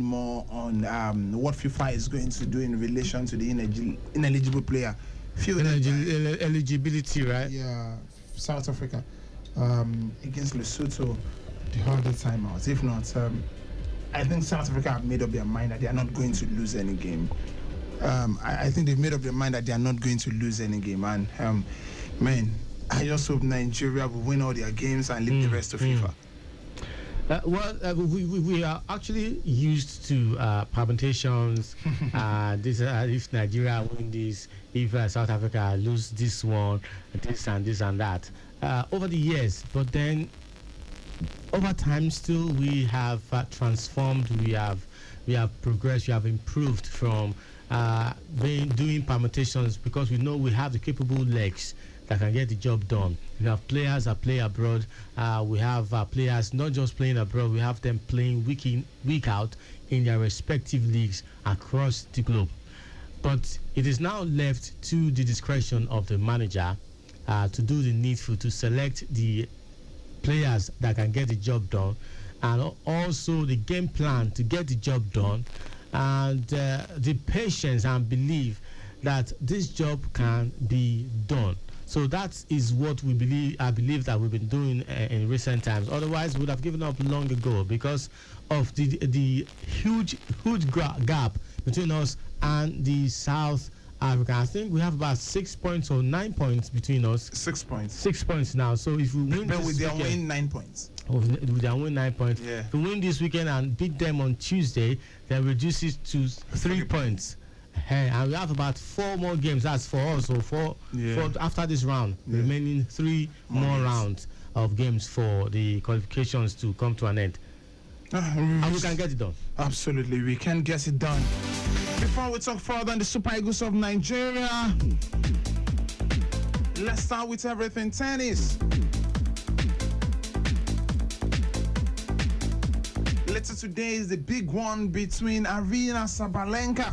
more on what FIFA is going to do in relation to the ineligible player. Eligibility, right? Yeah, South Africa against Lesotho, the other timeouts. If not, I think South Africa have made up their mind that they are not going to lose any game. I think they've made up their mind that they are not going to lose any game. And man, I just hope Nigeria will win all their games and leave the rest to FIFA. We are actually used to permutations. If Nigeria win this, if South Africa lose this one, this and that. Over the years, but then over time, still we have transformed. We have progressed. We have improved from doing permutations because we know we have the capable legs that can get the job done. We have players that play abroad. We have players not just playing abroad. We have them playing week in, week out in their respective leagues across the globe. But it is now left to the discretion of the manager to do the needful, to select the players that can get the job done, and also the game plan to get the job done, and the patience and belief that this job can be done. So that is what we believe. I believe that we've been doing in recent times. Otherwise, we would have given up long ago because of the huge gap between us and the South Africa. I think we have about 6 points or 9 points between us. 6 points. 6 points now. So if we win, with their win 9 points. With their win 9 points. Yeah. If we win this weekend and beat them on Tuesday, then reduce it to 3 points. And we have about 4 more games. That's for us. So for after this round, remaining 3 more rounds of games for the qualifications to come to an end. And we can get it done. Absolutely, we can get it done. Before we talk further on the Super Eagles of Nigeria, let's start with everything tennis. Later today is the big one between Aryna Sabalenka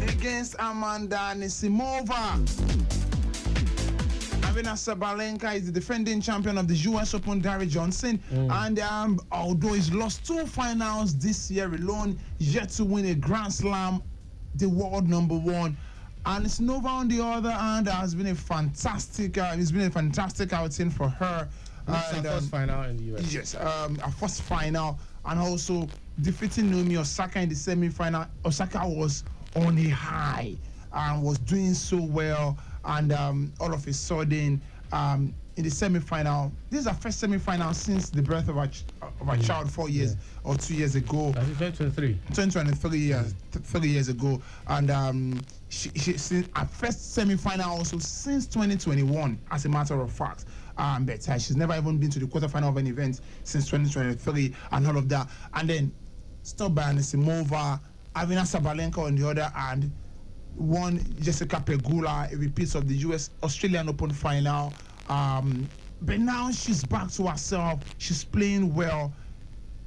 against Amanda Anisimova. Aryna Sabalenka is the defending champion of the US Open, Gary Johnson, and although he's lost 2 finals this year alone, yet to win a Grand Slam, the world number 1. And Anisimova, on the other hand, has been a fantastic. It's been a fantastic outing for her. Her first final in the US. Yes, her first final, and also defeating Naomi Osaka in the semi-final. Osaka was on a high and was doing so well, and all of a sudden, in the semi-final, this is her first semi-final since the birth of her child 4 years or 2 years ago. 2023 years, 3 years ago, and she's her first semi-final also since 2021, as a matter of fact. But she's never even been to the quarterfinal of an event since 2023 and all of that. And then stopped by Anisimova, Aryna Sabalenka on the other hand, won Jessica Pegula, a repeat of the US Australian Open final. But now she's back to herself. She's playing well.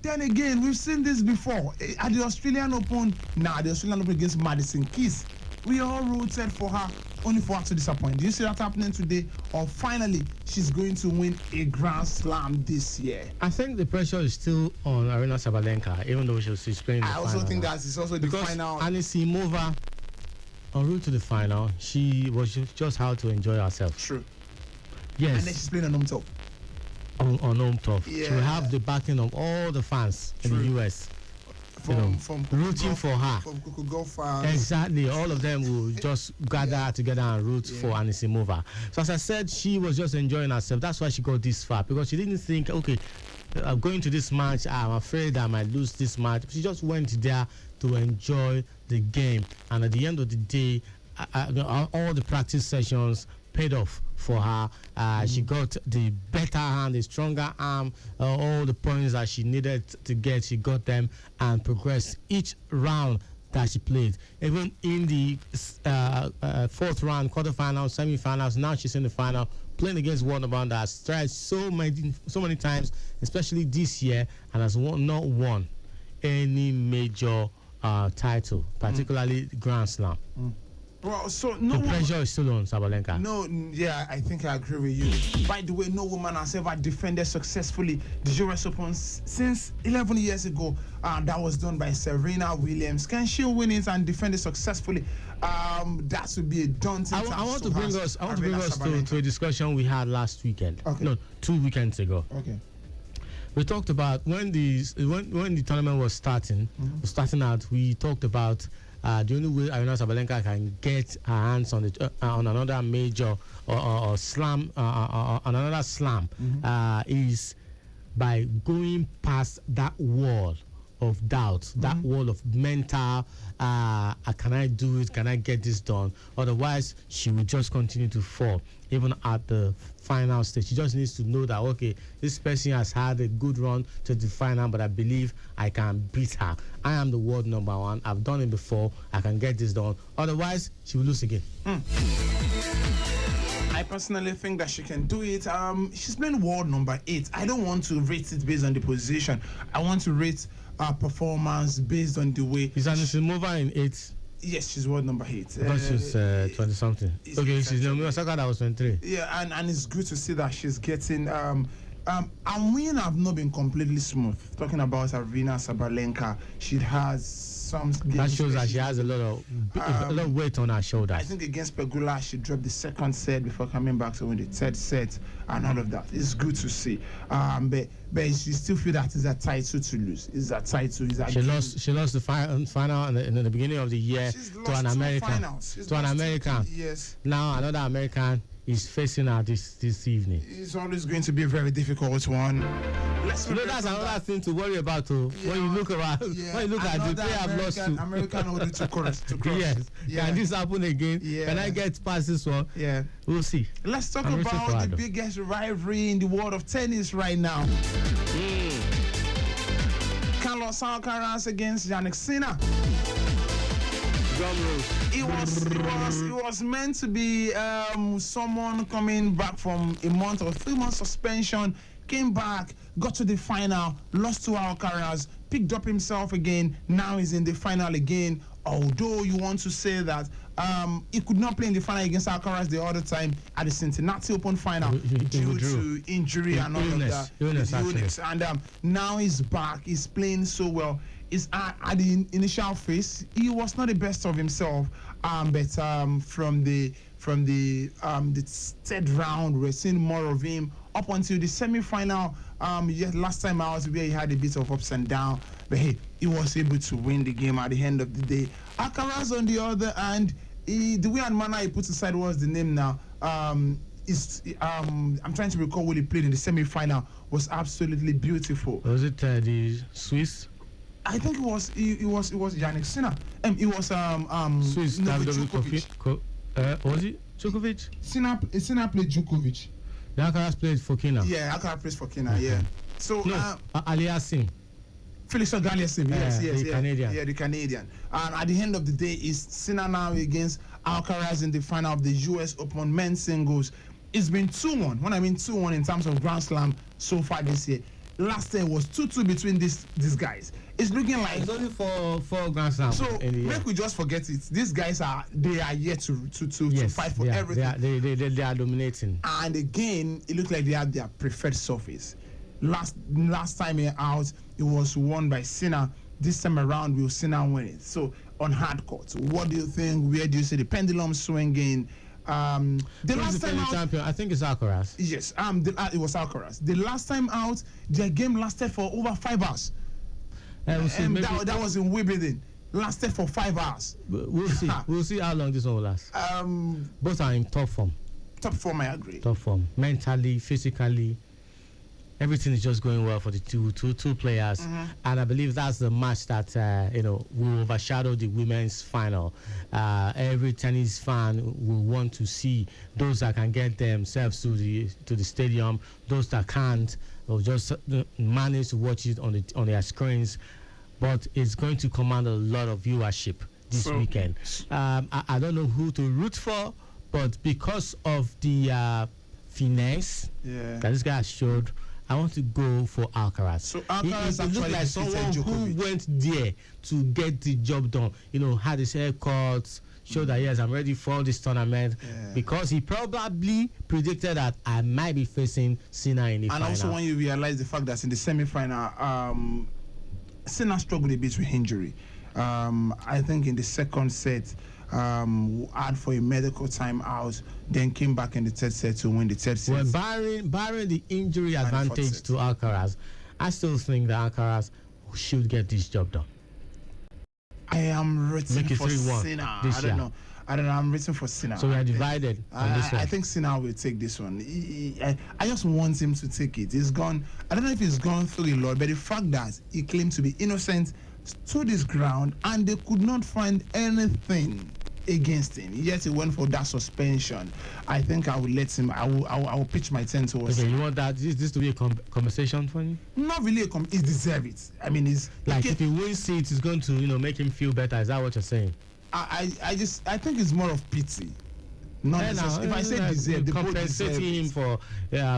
Then again, we've seen this before at the Australian Open. The Australian Open against Madison Keys, we all rooted for her, only for her to disappoint. Do you see that happening today? Or finally, she's going to win a Grand Slam this year. I think the pressure is still on Aryna Sabalenka, even though she's playing the final. I also think that it's also the final. Anisimova, en route to the final, she was just how to enjoy herself. True. Yes. And then she's playing on home turf. On home turf. Yeah. She will have the backing of all the fans in the US. From rooting for her. From Coco fans. Exactly. All of them will just gather together and root for Anisimova. So as I said, she was just enjoying herself. That's why she got this far, because she didn't think, okay, I'm going to this match, I'm afraid I might lose this match. She just went there to enjoy the game. And at the end of the day, all the practice sessions paid off for her. She got the better hand, the stronger arm, all the points that she needed to get, she got them and progressed each round that she played. Even in the 4th round, quarterfinals, semi-finals, now she's in the final, playing against one that has tried so many times, especially this year, and has not won any major title, particularly Grand Slam. Well, so no The woman, pressure is still on Sabalenka. no, yeah, I think I agree with you. By the way, no woman has ever defended successfully the US Open since 11 years ago. That was done by Serena Williams. Can she win it and defend it successfully? That would be a daunting task. I want to bring us to a discussion we had last weekend. Okay. No, 2 weekends ago. Okay. We talked about when the tournament was starting out. We talked about the only way Aryna Sabalenka can get her hands on on another major or slam another slam is by going past that wall of doubt, that wall of mental, can I do it? Can I get this done? Otherwise, she will just continue to fall, even at the final stage. She just needs to know that, okay, this person has had a good run to the final, but I believe I can beat her. I am the world number 1. I've done it before. I can get this done. Otherwise, she will lose again. I personally think that she can do it. She's playing world number 8. I don't want to rate it based on the position. I want to rate her performance based on the way. Is Anisimova in 8? Yes, she's world number 8. Because she's 20 something. Okay, she's Naomi Osaka that was 23. Yeah, and it's good to see that she's getting. And women have not been completely smooth. Talking about Aryna Sabalenka, she has some. That shows that she has a lot of weight on her shoulders. I think against Pegula, she dropped the second set before coming back to win the third set and all of that. It's good to see. But she still feel that it's a title to lose. It's a title. She lost the final in the beginning of the year to an American. Yes. Now another American is facing her this evening. It's always going to be a very difficult one. That's another thing to worry about too. When you look around, when you look at the player I've lost to. American order to cross. Yes. Yeah. Can this happen again? Yeah. Can I get past this one? Yeah. We'll see. Let's talk about the biggest rivalry in the world of tennis right now. Carlos Alcaraz against Jannik Sinner. It was meant to be someone coming back from a month or 3 month suspension, came back, got to the final, lost to Alcaraz, picked up himself again, now he's in the final again. Although you want to say that he could not play in the final against Alcaraz the other time at the Cincinnati Open final due to injury and all of that. Illness. And now he's back. He's playing so well. At the initial phase, he was not the best of himself. But from the third round, we're seeing more of him up until the semi-final. Last time out, where he had a bit of ups and downs, but hey, he was able to win the game at the end of the day. Alcaraz, on the other hand, the way and manner he puts aside, what's the name now? I'm trying to recall what he played in the semi-final. Was absolutely beautiful. Was it the Swiss? I think it was Jannik Sinner. It was Swiss Djokovic. Was it Djokovic? Sinner played Djokovic. The Alcaraz played for Kina. Yeah, Alcaraz plays for Kina. Yeah. So Aliasim. Felix Auger-Aliassime, yes, the Canadian. Yeah, the Canadian. And at the end of the day, is Sinner now against Alcaraz in the final of the US Open men's singles. It's been 2-1. When I mean 2-1 in terms of Grand Slam so far this year. Last year was 2-2 between these guys. It's looking like it's only four Grand Slams. So make we just forget it. These guys are here to fight for everything. They are dominating. And again, it looks like they have their preferred surface. Last time out, it was won by Sinner. This time around, will Sinner win it? So on hard court, what do you think? Where do you see the pendulum swinging? The last time out, champion, I think it's Alcaraz. Yes, it was Alcaraz. The last time out, their game lasted for over 5 hours. We'll see, that was in Wimbledon. Lasted for 5 hours. We'll see. We'll see how long this one will last. Both are in top form. Top form, I agree. Top form, mentally, physically. Everything is just going well for the two players, and I believe that's the match that will overshadow the women's final. Every tennis fan will want to see those that can get themselves to the stadium. Those that can't, will just manage to watch it on their screens. But it's going to command a lot of viewership this weekend. I don't know who to root for, but because of the finesse that this guy showed, I want to go for Alcaraz. So Alcaraz he looked like someone who went there to get the job done. Had his hair cut, showed that yes, I'm ready for this tournament because he probably predicted that I might be facing Cena in the final. And also when you realize the fact that in the semi-final, Cena struggled a bit with injury. I think in the second set, had for a medical timeout, then came back in the third set to win the third set. Well, barring the injury advantage to Alcaraz, I still think that Alcaraz should get this job done. I am rooting for Cena. I don't know. I'm rooting for Cena. So we are divided on this one. I think Cena will take this one. I just want him to take it. He's gone. I don't know if he's gone through a lot, but the fact that he claimed to be innocent stood his ground and they could not find anything against him, yet he went for that suspension. I think I will let him. I will pitch my tent towards him. You want that this to be a conversation for him? Not really he deserves it. I mean, he's like if he wins it, it's going to make him feel better. Is that what you're saying? I think it's more of pity. Not if I say deserve, the compensating him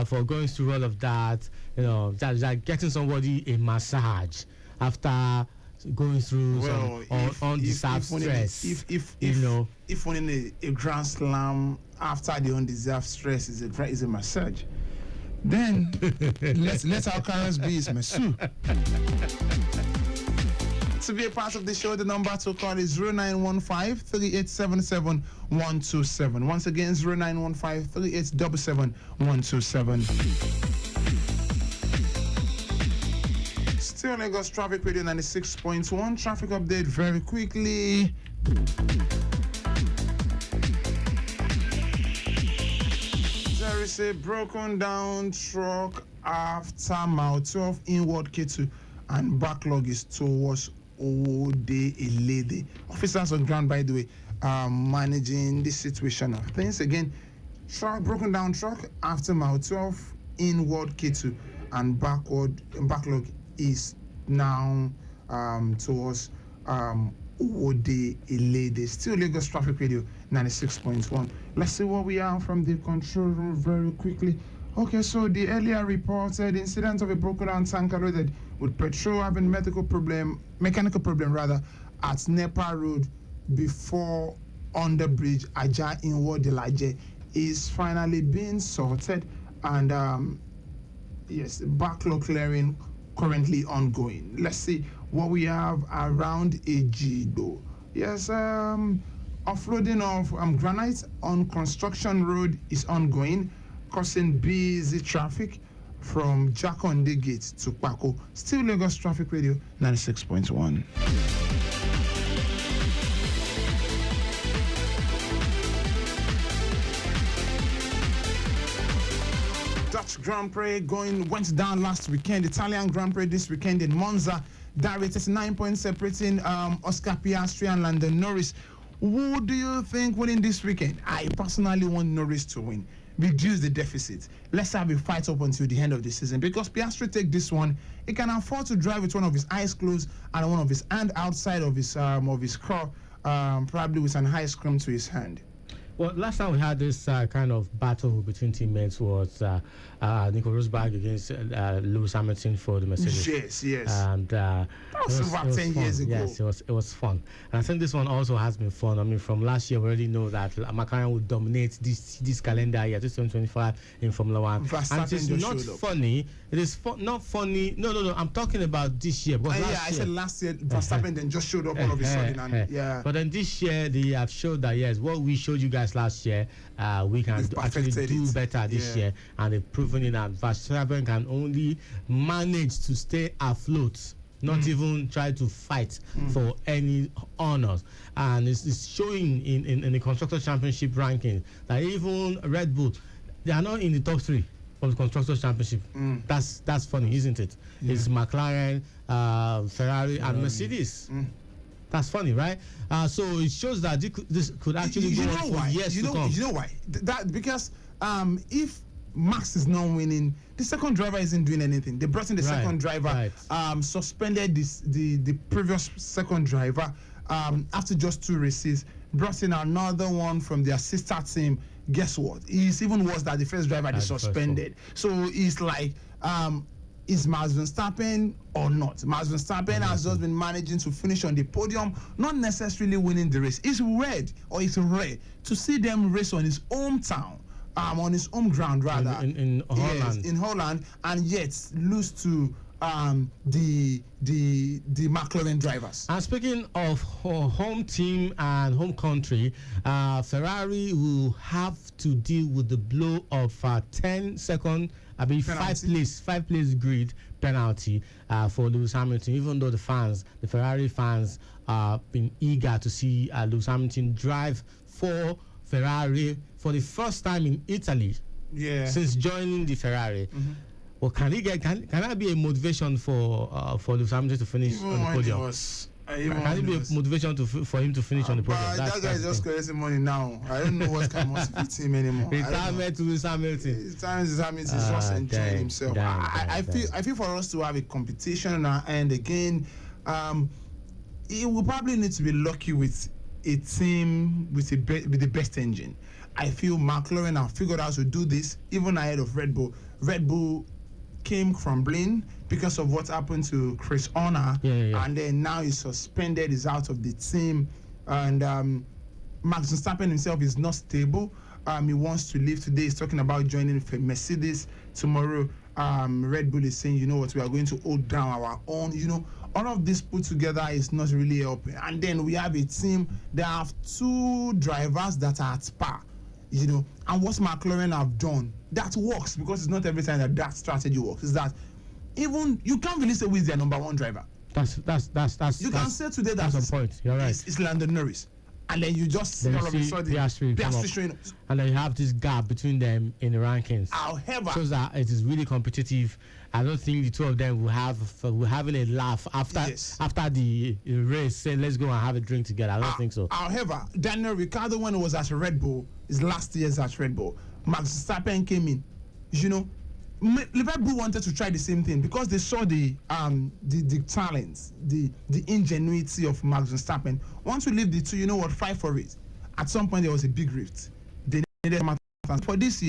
for going through all of that, that getting somebody a massage after going through some undeserved stress. If winning a Grand Slam after the undeserved stress is a massage, then let our Alcaraz be his masseur. To be a part of the show, the number to call is 0915-3877-127. Once again, 0915-3877-127. Still Lagos Traffic Radio 96.1. Traffic update very quickly. There is a broken down truck after mile 12 inward K2 and backlog is towards Ode-Elede. Officers on ground, by the way, are managing this situation of things. Again, broken down truck after mile 12 inward K2 and backlog is now towards Ode-Elede. Still Lagos Traffic Radio 96.1. Let's see what we have from the control room very quickly. Okay, so the earlier reported incident of a broken down tanker loaded with petrol having mechanical problem at Nepa Road before under bridge Aja inward Delaje is finally being sorted, and yes, backlog clearing currently ongoing. Let's see what we have around Ejido. Yes, offloading of granite on Construction Road is ongoing, causing busy traffic from Jakonde Gate to Pako. Still Lagos Traffic Radio 96.1. Dutch Grand Prix went down last weekend. Italian Grand Prix this weekend in Monza. That is 9 points separating Oscar Piastri and Lando Norris. Who do you think winning this weekend? I personally want Norris to win. Reduce the deficit. Let's have a fight up until the end of the season, because Piastri take this one. He can afford to drive with one of his eyes closed and one of his hand outside of his car, probably with an ice cream to his hand. Well, last time we had this kind of battle between teammates was Nico Rosberg against Lewis Hamilton for the Mercedes. Yes. And that was about 10 years ago. Yes, it was fun. And I think this one also has been fun. I mean, from last year, we already know that McLaren will dominate this calendar year, 2025 in Formula One. And it is not funny. It is not funny. No. I'm talking about this year. I said last year, Verstappen then just showed up all of a sudden. But then this year, they have showed that, yes, what we showed you guys last year, we can actually do better this year, and they've proven it that Verstappen can only manage to stay afloat, not even try to fight for any honors. And it's showing in the Constructors' Championship ranking that even Red Bull, they are not in the top 3 of the Constructors' Championship. That's funny, isn't it? It's McLaren, Ferrari, and Mercedes. That's funny, right? So it shows that this could actually go on for years to come. You know why? Because if Max is not winning, the second driver isn't doing anything. They brought in the second driver, suspended the previous second driver after just 2 races, brought in another one from their sister team. Guess what? It's even worse than the first driver they suspended. So it's like is Max Verstappen or not? Max Verstappen has just been managing to finish on the podium, not necessarily winning the race. It's rare to see them race on his hometown, on his home ground rather. In Holland. Yes, in Holland, and yet lose to the McLaren drivers. And speaking of home team and home country, Ferrari will have to deal with the blow of 10-second, five place grid penalty for Lewis Hamilton. Even though the Ferrari fans, been eager to see Lewis Hamilton drive for Ferrari for the first time in Italy since joining the Ferrari. Well, can that be a motivation for Lewis Hamilton to finish on the podium? Can it be a motivation for him to finish on the podium? That guy is just collecting money now. I don't know what can motivate him anymore. Retirement to Lewis Hamilton. Retirement to Hamilton is just enjoying himself. I feel for us to have a competition on our end again, it will probably need to be lucky with a team with the best engine. I feel McLaren have figured out to do this even ahead of Red Bull. Red Bull came crumbling because of what happened to Chris Horner, and then now he's suspended, he's out of the team, and Max Verstappen himself is not stable. He wants to leave today. He's talking about joining Mercedes tomorrow. Red Bull is saying, you know what, we are going to hold down our own. You know, all of this put together is not really helping. And then we have a team that have two drivers that are at par. You know, and what McLaren have done that works, because it's not every time that strategy works. Is that even you can't really say who is their number one driver. That's you can say today that's a point. You're right. It's Lando Norris, and then you just see all of a sudden Piastri showing up, and then you have this gap between them in the rankings. However, shows that it is really competitive. I don't think the two of them will having a laugh after the race. Say, let's go and have a drink together. I don't think so. However, Daniel Ricciardo, when he was at Red Bull, his last years at Red Bull, Max Verstappen came in. You know, Red Bull wanted to try the same thing because they saw the talents, the ingenuity of Max Verstappen. Once we leave the two, you know what, fight for it. At some point, there was a big rift. They needed for this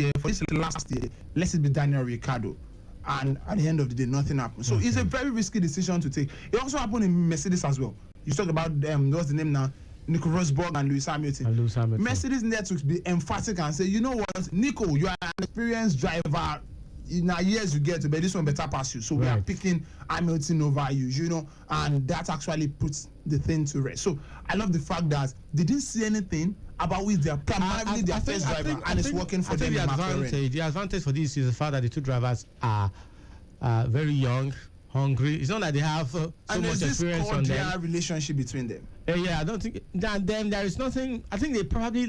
last year, let it be Daniel Ricciardo. And at the end of the day, nothing happened. So it's a very risky decision to take. It also happened in Mercedes as well. You talk about what's the name now? Nico Rosberg and Lewis Hamilton. Mercedes needed to be emphatic and say, you know what, Nico, you are an experienced driver. In our years you get to, but this one better pass you. So we are picking Hamilton over you, you know, and that actually puts the thing to rest. So I love the fact that they didn't see anything about who is their primarily their first driver, and it's working for them. The advantage for this is the fact that the two drivers are very young, hungry. It's not that they have so much experience on them. Relationship between them. Yeah, I don't think that them there is nothing. I think they probably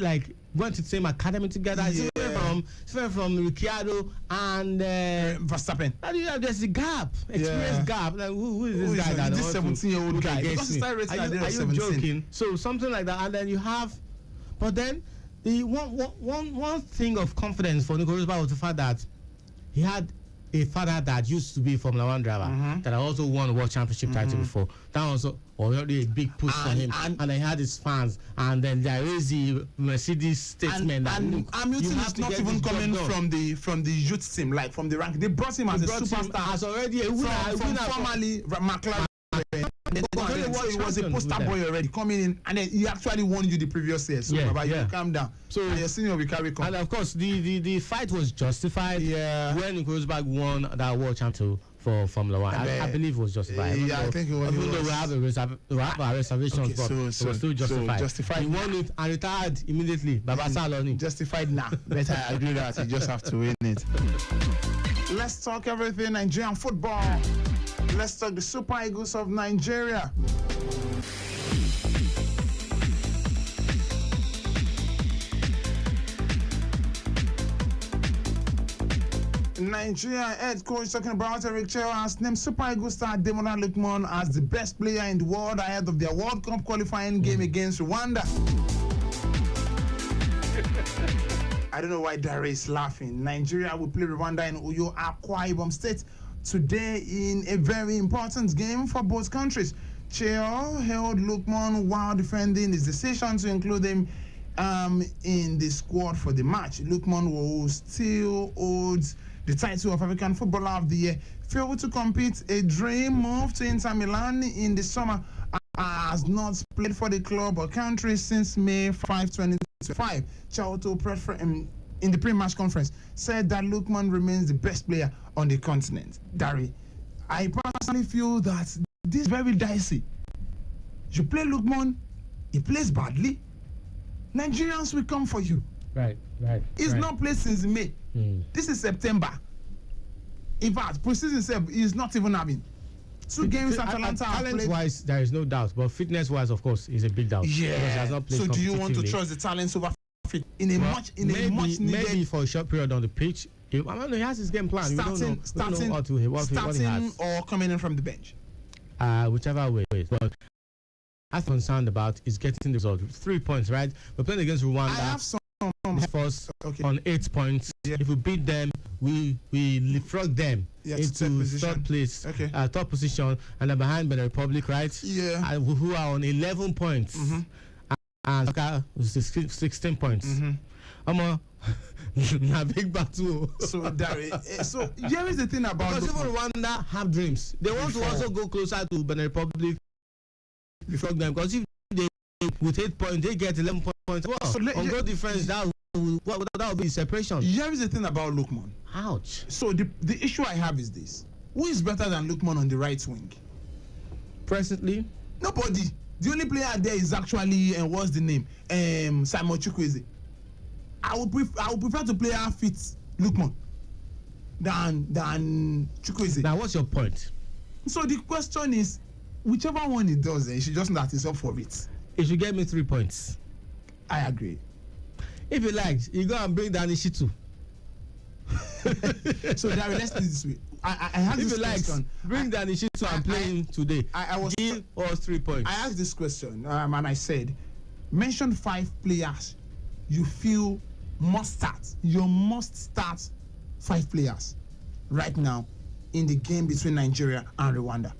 went to the same academy together. Yeah. It's from Ricciardo and Verstappen. There's a gap, experience gap. Like who is this guy? This 17-year-old guy. Because he started racing are you joking? So something like that, and then you have, but then the one thing of confidence for Nico Rosberg was the fact that he had a father that used to be a Formula One driver that also won a World Championship title before. That was already a big push for him. And he had his fans. And then there is the Mercedes statement that Hamilton is not even coming from the youth team, like from the rank. They brought him as a superstar. As already a winner. From formerly McLaren. He was a poster boy already coming in, and then he actually won you the previous year. So you calm down. So your senior will carry on. And of course, the fight was justified when Nico Rosberg won that world championship for Formula One. I believe it was justified. I think it was. Even though we have our reservations, but it was still justified. Justified. He won it and retired immediately. Baba Saloni. Justified now. But I agree that you just have to win it. Let's talk everything Nigerian football. Let's talk the Super Eagles of Nigeria. Nigeria head coach talking about Eric Cheo has named Super Eagles star Demola Lookman as the best player in the world ahead of their World Cup qualifying game against Rwanda. I don't know why Dare is laughing. Nigeria will play Rwanda in Uyo Akwa Ibom State today in a very important game for both countries. Cheo held Lookman while defending his decision to include him in the squad for the match. Lookman, who still holds the title of African Footballer of the Year. Failed to compete, a dream move to Inter Milan in the summer. Has not played for the club or country since May 5, 2025. Chauto in the pre-match conference said that Lookman remains the best player on the continent. Dari, I personally feel that this is very dicey. You play Lookman, he plays badly, Nigerians will come for you. Right. He's not played since May. This is September. In fact, preseason itself is not even having 2 games at Atalanta. Talent-wise, there is no doubt, but fitness-wise, of course, is a big doubt. Yeah. Because he has not played So do you want to competitively. trust the talents over fit in a much needed Maybe for a short period on the pitch. I don't know, he has his game plan. We don't know what he has. or coming in from the bench? Whichever way. But I'm concerned about is getting the result. 3 points, right? We're playing against Rwanda. I have some first on 8 points. Yeah. If we beat them, we leapfrog them into third place, top position, and they're behind Benin Republic, right? Yeah. Who are on 11 points, and Saka 16 points. A big battle. So Dari, so here is the thing about because even Rwanda have dreams. They want to also go closer to Benin Republic, leapfrog them. Because if they with 8 points, they get 11 points. Well, so on goal difference, that would be separation. Here is the thing about Lookman. Ouch. So the issue I have is this: who is better than Lookman on the right wing? Presently, nobody. The only player there is actually what's the name? Simon Chukwueze. I would prefer to play half fit Lookman than Chukwueze. Now, what's your point? So the question is, whichever one he does, he should just know that he's up for it. He should get me 3 points. I agree. If you like, you go and bring Danny Shitu. So Darren, let's do it this way. I have this question. Like, bring Danny Shitu and play him today. Give us 3 points. I asked this question and I said, mention 5 players you feel must start. You must start 5 players right now in the game between Nigeria and Rwanda.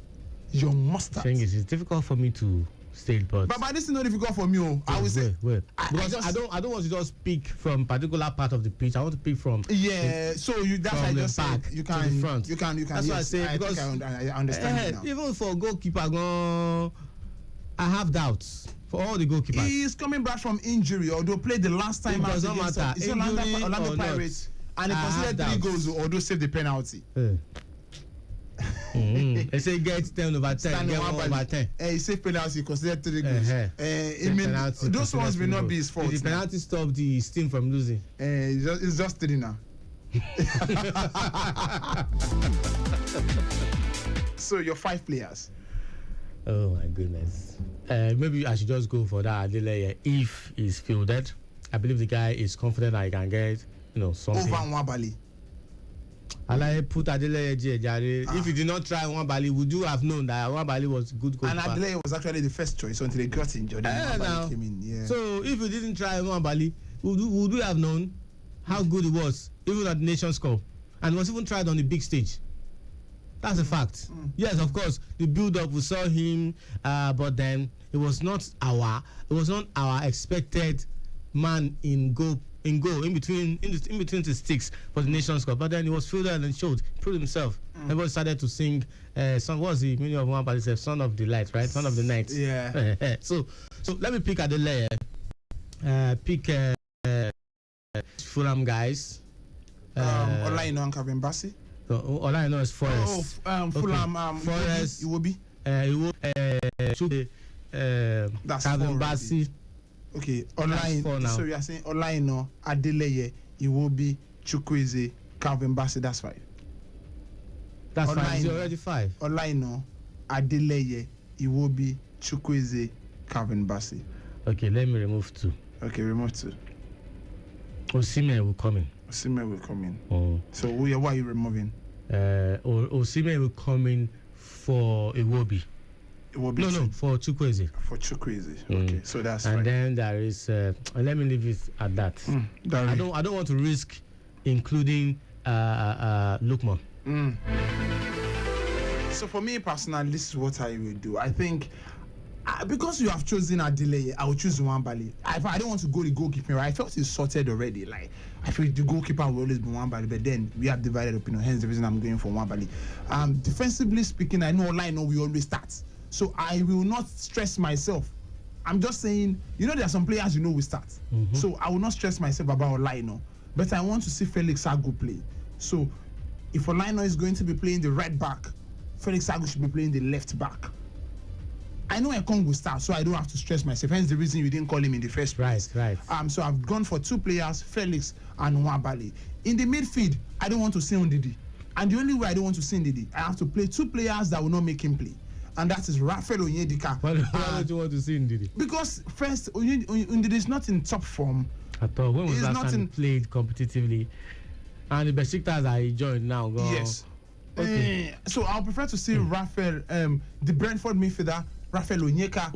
You must start. The thing is, it's difficult for me to state, but this is not difficult for me. I will say because I don't want to just pick from particular part of the pitch. I want to pick from So that's why I just said you can to the front. You can. That's what I say because I understand now. Even for goalkeeper, I have doubts for all the goalkeepers. He is coming back from injury, although played the last time. It doesn't matter. It's Orlando Pirates, and he considered 3 goals, although saved the penalty. They say get 10 over 10, get 1 over 10. He saved penalty, considered 3 goals. Those ones will not be his fault. The penalty stopped the team from losing. It's just 3 now. So your 5 players. Oh my goodness. Maybe I should just go for that Adeleye if he's fielded. I believe the guy is confident that he can get, something. Over Nwabali. I like put Adeleye Jare. If you did not try Nwabali, would you have known that Nwabali was a good goalkeeper? And Adeleye was actually the first choice until they got injured. Nwabali came in. Yeah. So if you didn't try Nwabali, would we have known how good he was, even at the Nations Cup, and was even tried on the big stage? That's a fact. Yes, of course, the build-up, we saw him, but then it was not our expected man in between the sticks for the Nations Cup. But then he was fielded and showed, proved himself. Everybody started to sing. What was the meaning of one? But it's Son of the Light, right? Son of the Night. Yeah. So let me pick Adeleye. Pick Fulham guys. Olaino and Kevin Bassey. So all I know is Forest. Fulham. Forest. Iwobi. That's Kevin Bassey. Okay, Olaino. So you are saying Olaino, Adeleye, Iwobi, Chukwueze, Calvin Bassey. That's 5. That's Olaino. 5. It's already 5. Olaino, Adeleye, Iwobi, Chukwueze, Calvin Bassey. Okay, let me remove 2. Okay, remove 2. Osimhen will come in. Osimhen will come in. Oh. So why are you removing? Osimhen will come in for Iwobi. No, for Chukwueze. For Chukwueze. Okay, so that's and right. Then there is. Let me leave it at that. I don't want to risk including Lookman. So for me personally, this is what I will do. I think Because you have chosen a delay, I will choose Nwabali. I don't want to go the goalkeeping, right? I felt it's sorted already. Like, I feel the goalkeeper will always be Nwabali, but then we have divided opinion. Hence the reason I'm going for Nwabali. Defensively speaking, I know we always start. So I will not stress myself. I'm just saying, there are some players we start. Mm-hmm. So I will not stress myself about Olaino. But I want to see Felix Agu play. So if Olaino is going to be playing the right back, Felix Agu should be playing the left back. I know Ekong will start, so I don't have to stress myself. Hence the reason you didn't call him in the first place. Right. So I've gone for two players, Felix and Nwabali. In the midfield, I don't want to see Ndidi. And the only way I don't want to see Ndidi, I have to play two players that will not make him play. And that is Raphael Onyedika. Why don't you want to see Ndidi? Because first, Ndidi is not in top form. At all. When was that time he played competitively? And the Besiktas are joined now. Go. Yes. Okay. So I'll prefer to see Raphael, the Brentford midfielder, Raphael Onyeka.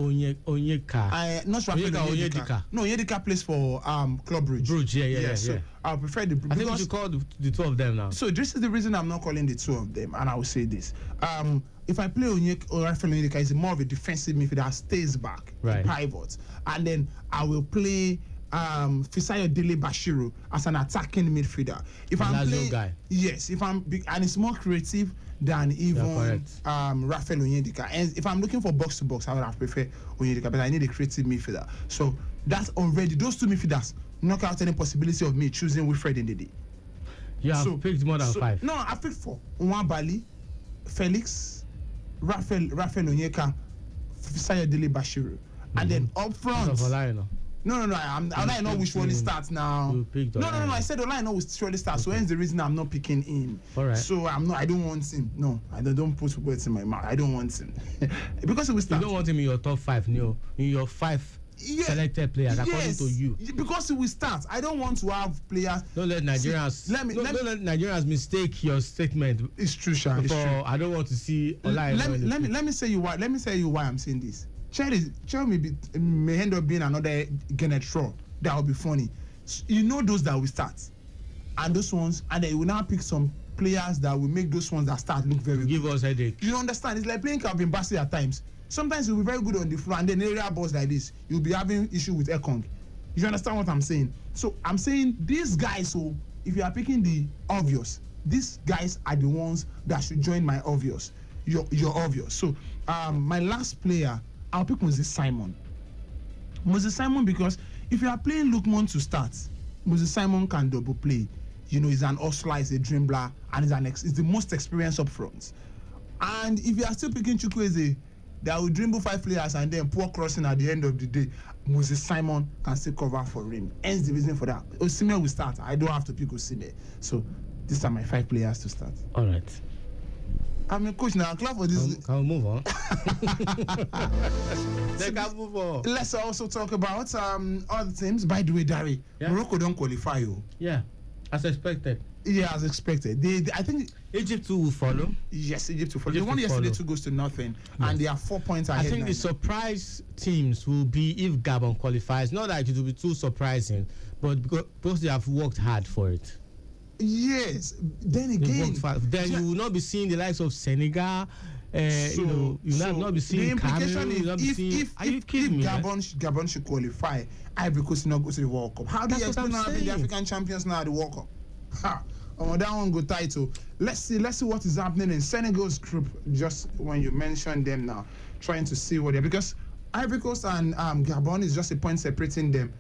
Not Raphael Onyedika. No, Onyedika plays for Club Brugge. Yeah. So I'll prefer the. I think we should call the two of them now. So this is the reason I'm not calling the two of them, and I will say this: if I play Onyeka or Raphael Onyedika, he's more of a defensive midfielder that stays back, pivots, and then I will play Fisayo Dele Bashiru as an attacking midfielder. If I'm playing, guy. Yes, and it's more creative than even Raphael Onyedika. And if I'm looking for box to box, I would have preferred Onyedika, but I need a creative midfielder. So that's already those two midfielders knock out any possibility of me choosing Wilfred Ndidi. You have picked more than 5. No, I picked 4. Nwabali, Felix, Raphael Onyeka, Fisayo Dele Bashiru, and then up front. No. I know which one it starts now. No. I said Olaino will surely start. So hence the reason I'm not picking him. All right. So I don't want him. No, I don't put words in my mouth. I don't want him because he will start. You don't want him in your top 5, no. In your 5 selected players according to you. Because he will start. I don't want to have players. Don't let Nigerians. Don't let Nigerians mistake your statement. It's true, Sha. It's true. I don't want to see Olaino. Let me say you why. Let me tell you why I'm saying this. Chelsea may end up being another Gennett Shaw. That will be funny. You know those that will start, and those ones, and then you will now pick some players that will make those ones that start look very good. Give us headache. You understand? It's like playing Calvin Bassey at times. Sometimes you'll be very good on the floor, and then area balls like this, you'll be having issue with Ekong. You understand what I'm saying? So I'm saying these guys. So if you are picking the obvious, these guys are the ones that should join my obvious. Your obvious. So my last player, I'll pick Moses Simon. Moses Simon, because if you are playing Lookman to start, Moses Simon can double play. He's an hustler, he's a dribbler, and he's the most experienced up front. And if you are still picking Chukwueze, that will dribble 5 players and then poor crossing at the end of the day, Moses Simon can still cover for him. Hence the reason for that. Osimhen will start. I don't have to pick Osimhen. So these are my 5 players to start. All right. I'm a coach now. Clap for this. Can we move on? They can move on. Let's also talk about other teams. By the way, Dari, Morocco don't qualify. Yeah, as expected. Yeah, as expected. I think Egypt too will follow. Yes, Egypt will follow. They won yesterday 2 goes to nothing, and they are 4 points ahead. I think the surprise teams will be if Gabon qualifies. Not that it will be too surprising, but because they have worked hard for it. Yes. Then again, then you will not be seeing the likes of Senegal. You will not be seeing Cameroon. If Gabon should qualify, Ivory Coast will not go to the World Cup. How do you explain now the African champions now at the World Cup? That one go title. Let's see what is happening in Senegal's group. Just when you mention them now, trying to see what they're, because Ivory Coast and Gabon is just a point separating them.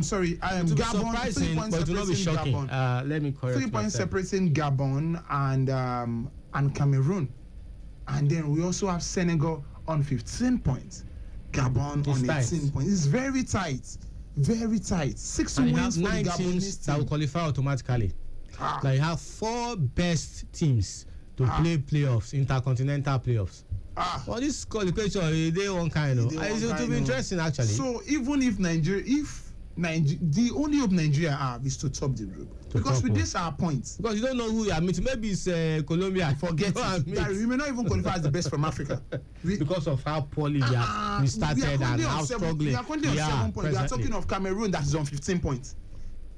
Sorry, Gabon. 3 points but it will not be shocking. Let me correct 3 points separating Gabon and Cameroon, and then we also have Senegal on 15 points, Gabon on 18 points. It's very tight, very tight. 6 wins for the Gabonese that will qualify automatically. Like you have 4 best teams to play playoffs, intercontinental playoffs. Well, this qualification they one kind of. It will be interesting actually. So even if the only hope Nigeria have is to top the group, because with this our points. Because you don't know who you are meeting. Maybe it's Colombia. Forget it. We may not even qualify as the best from Africa because of how poorly we started and how struggling. We are currently on 7 points. We are talking of Cameroon that is on 15 points.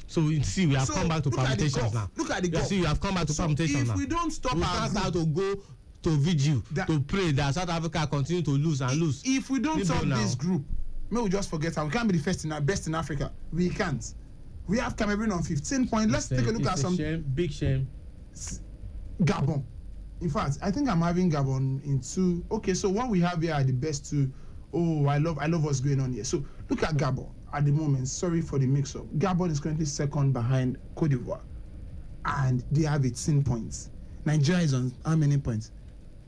So we see we have come back to permutations now. Look at the golf. See, you have come back to permutations now. If we don't stop our group, to go to vigil That- to pray that South Africa continue to lose and lose. If we don't Libo top now. this group, may we just forget how we can't be the best in Africa. We can't. We have Cameroon on 15 points. Let's take a look at some shame, big shame. Gabon. In fact, I think I'm having Gabon in 2. Okay, so what we have here are the best 2. Oh, I love what's going on here. So look at Gabon at the moment. Sorry for the mix-up. Gabon is currently second behind Cote d'Ivoire, and they have 18 points. Nigeria is on how many points?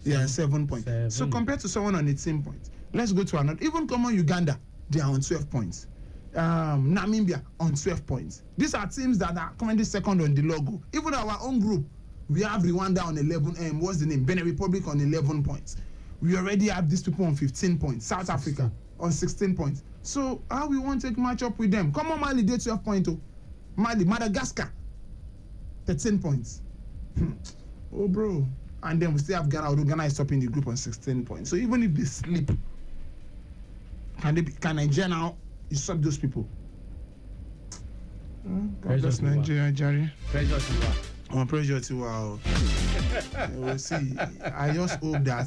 They are 7 points. 7. So compared to someone on 18 points, let's go to another. Even common Uganda, they are on 12 points. Namibia on 12 points. These are teams that are currently second on the logo. Even our own group, we have Rwanda on 11. What's the name? Benin Republic on 11 points. We already have these people on 15 points. South Africa on 16 points. So how we want to take match up with them? Come on, Mali, they 12 points. Mali, Madagascar, 13 points. Oh, bro. And then we still have Ghana, although Ghana is topping the group on 16 points. So even if they slip, can Nigeria now usurp those people? God bless Nigeria, Jerry. Pressure to what? I'm pressure to wow. We'll see. I just hope that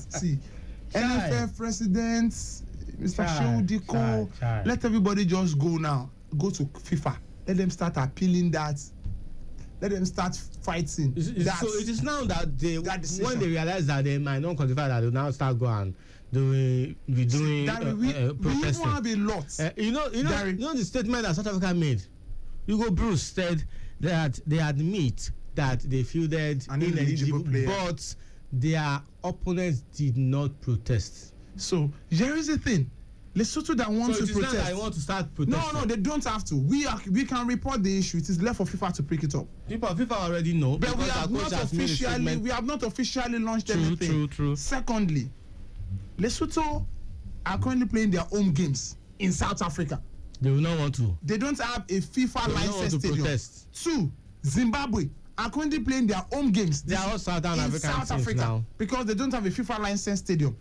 NFF president, Mr. Shehu Diko, let everybody just go now. Go to FIFA. Let them start appealing that. Let them start fighting. So it is now that when they realize that they might not qualify, that they now start going doing protesting. We even have a lot. You know the statement that South Africa made. Hugo Bruce said that they admit that they fielded ineligible, but their opponents did not protest. So here is the thing. Lesotho that wants to protest. So it is now that I want to start protesting. No, they don't have to. We can report the issue. It is left for FIFA to pick it up. FIFA already know. But we have not officially launched anything. True. Secondly, Lesotho are currently playing their home games in South Africa. They will not want to. They don't have a FIFA licensed stadium. Protest. 2, Zimbabwe are currently playing their home games. They are all Southern African South Africa now because they don't have a FIFA licensed stadium.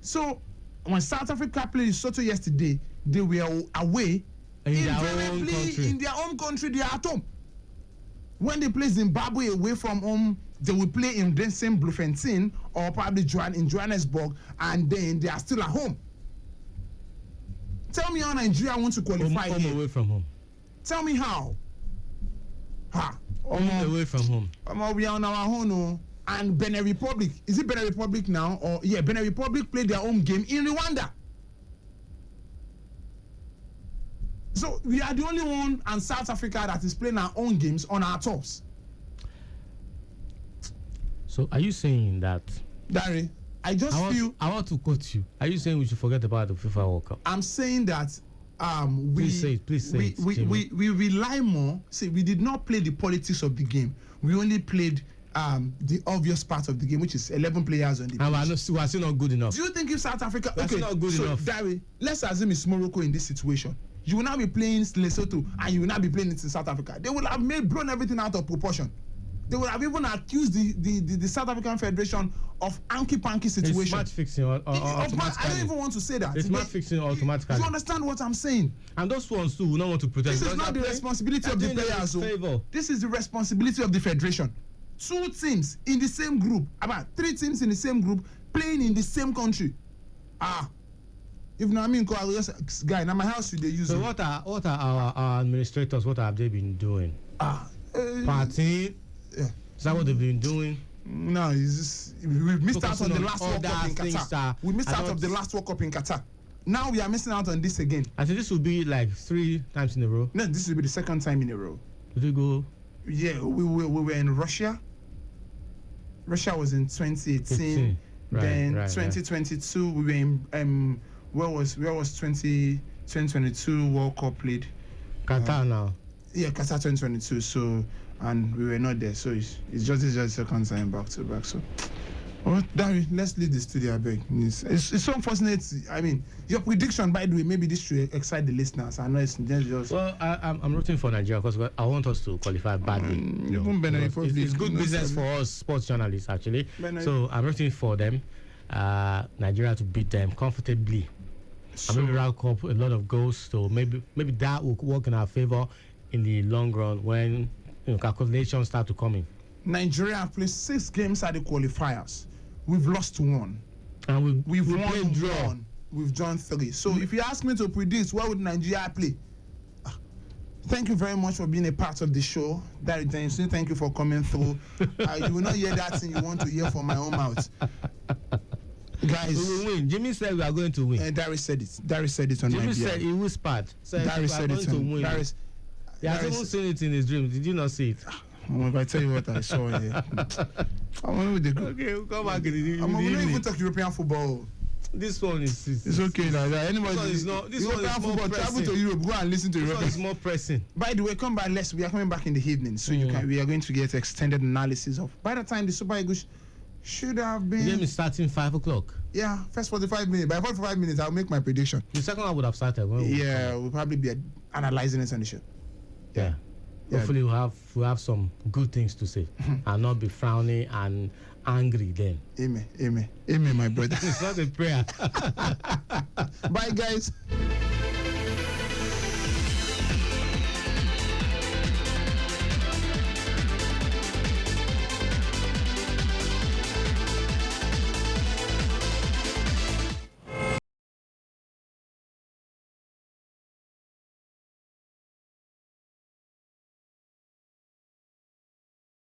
So when South Africa played Lesotho yesterday, they were away. In their own country, they are at home. When they play Zimbabwe away from home, they will play in the same Bloemfontein or probably in Johannesburg, and then they are still at home. Tell me how Nigeria wants to qualify home away from home. Tell me how. Home away from home. We are on our own. And Benin Republic, is it Benin Republic now? Or Benin Republic played their own game in Rwanda. So we are the only one, and South Africa, that is playing our own games on our tops. So are you saying that? Dari, I want to quote you. Are you saying we should forget about the FIFA World Cup? I'm saying that please say it. We rely more. See, we did not play the politics of the game. We only played the obvious part of the game, which is 11 players on the pitch. And we are still not good enough. Do you think if South Africa... That's not good enough. Dari, let's assume it's Morocco in this situation. You will now be playing Lesotho and you will not be playing it in South Africa. They will have blown everything out of proportion. They would have even accused the South African Federation of hanky-panky situation. It's match fixing automatically. I don't even want to say that. It's match fixing automatically. You understand what I'm saying? And those ones too will not want to protest. This is not the responsibility of the players. This is the responsibility of the federation. 2 teams in the same group, about 3 teams in the same group, playing in the same country. If not, I mean, guy, now my house should they use. So what are our administrators? What have they been doing? Party. Yeah. Is that what they've been doing? No, we missed out on the last World Cup in Qatar. We missed out of the last World Cup in Qatar. Now we are missing out on this again. I think this will be like 3 times in a row. No, this will be the 2nd time in a row. Did we go? Yeah, we were in Russia. Russia was in 2018. Then 2022 we were in where was 2022 World Cup played? Qatar now. Yeah, Qatar 2022. So and we were not there. So it's just the 2nd time back to back. So Dari, let's leave the studio, I beg. It's so unfortunate. I mean, your prediction, by the way, maybe this should excite the listeners. I know it's just. Well, I'm rooting for Nigeria because I want us to qualify badly. It's good business for us sports journalists, actually. So I'm rooting for them, Nigeria to beat them comfortably. And maybe rack up a lot of goals. So maybe that will work in our favor in the long run when calculations start to come in. Nigeria have played 6 games at the qualifiers. we've lost 1. And We've we won played draw. 1. We've drawn 3. So if you ask me to predict where would Nigeria play, thank you very much for being a part of the show. Dari Jameson, thank you for coming through. You will not hear that thing you want to hear from my own mouth. Guys, we will win. Jimmy said we are going to win. Dari said it. Dari said it on my Jimmy behalf. said he whispered. Dari we are said going it to on. win. He has even seen it in his dream. Did you not see it? If I tell you what I saw here, I'm with the group. Okay, we'll come back in the We don't even evening. talk European football. This one is It's okay now. Anybody, This one is not- this one European is more football. Travel pressing. to Europe. Go and listen to this one European. is more pressing. By the way, come back. We are coming back in the evening, so we are going to get extended analysis of. By the time the Super Eagles should have The game been, is starting 5 o'clock. yeah, first 45 minutes. By 45 minutes, I'll make my prediction. The second one would have started. When we Yeah, come we'll probably be analyzing it on the show. back. Yeah. Hopefully we'll have some good things to say and not be frowning and angry then. Amen, amen, amen, my brother. It's not a prayer. Bye, guys.